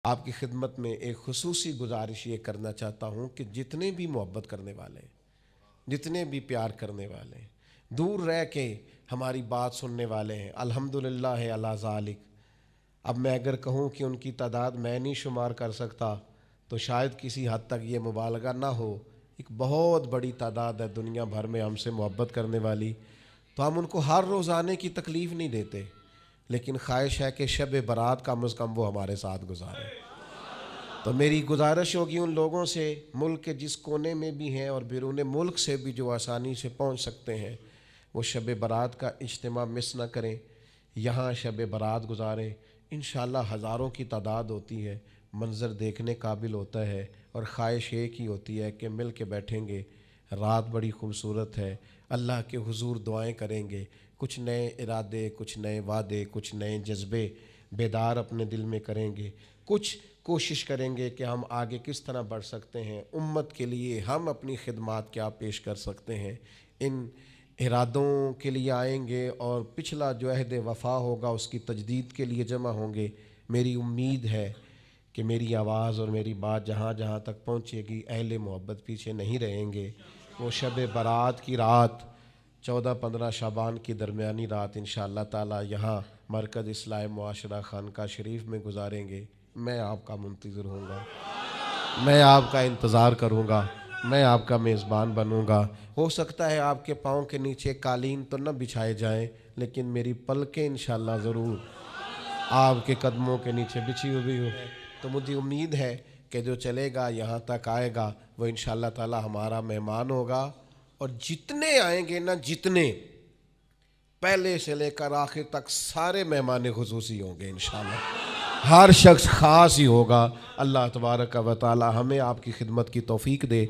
آپ کی خدمت میں ایک خصوصی گزارش یہ کرنا چاہتا ہوں کہ جتنے بھی محبت کرنے والے ہیں، جتنے بھی پیار کرنے والے ہیں، دور رہ کے ہماری بات سننے والے ہیں، الحمدللہ ہے علی ذالک۔ اب میں اگر کہوں کہ ان کی تعداد میں نہیں شمار کر سکتا تو شاید کسی حد تک یہ مبالغہ نہ ہو۔ ایک بہت بڑی تعداد ہے دنیا بھر میں ہم سے محبت کرنے والی، تو ہم ان کو ہر روز آنے کی تکلیف نہیں دیتے، لیکن خواہش ہے کہ شب برات کم از کم وہ ہمارے ساتھ گزاریں۔ تو میری گزارش ہوگی ان لوگوں سے، ملک کے جس کونے میں بھی ہیں اور بیرون ملک سے بھی جو آسانی سے پہنچ سکتے ہیں، وہ شب برات کا اجتماع مس نہ کریں، یہاں شب برات گزاریں۔ انشاءاللہ ہزاروں کی تعداد ہوتی ہے، منظر دیکھنے قابل ہوتا ہے، اور خواہش ایک ہی ہوتی ہے کہ مل کے بیٹھیں گے۔ رات بڑی خوبصورت ہے، اللہ کے حضور دعائیں کریں گے، کچھ نئے ارادے، کچھ نئے وعدے، کچھ نئے جذبے بیدار اپنے دل میں کریں گے، کچھ کوشش کریں گے کہ ہم آگے کس طرح بڑھ سکتے ہیں، امت کے لیے ہم اپنی خدمات کیا پیش کر سکتے ہیں۔ ان ارادوں کے لیے آئیں گے اور پچھلا جو عہد وفا ہوگا اس کی تجدید کے لیے جمع ہوں گے۔ میری امید ہے کہ میری آواز اور میری بات جہاں جہاں تک پہنچے گی، اہل محبت پیچھے نہیں رہیں گے۔ وہ شب برات کی رات 14-15 شعبان کی درمیانی رات انشاءاللہ تعالی یہاں مرکز اصلاح معاشرہ خانقاہ شریف میں گزاریں گے۔ میں آپ کا منتظر ہوں گا، میں آپ کا انتظار کروں گا، میں آپ کا میزبان بنوں گا۔ ہو سکتا ہے آپ کے پاؤں کے نیچے قالین تو نہ بچھائے جائیں، لیکن میری پلکیں انشاءاللہ ضرور آپ کے قدموں کے نیچے بچھی ہوئی ہو۔ تو مجھے امید ہے کہ جو چلے گا یہاں تک آئے گا وہ انشاءاللہ تعالی ہمارا مہمان ہوگا، اور جتنے آئیں گے نا، جتنے پہلے سے لے کر آخر تک سارے مہمان خصوصی ہوں گے انشاءاللہ، ہر شخص خاص ہی ہوگا۔ اللہ تبارک و تعالی ہمیں آپ کی خدمت کی توفیق دے۔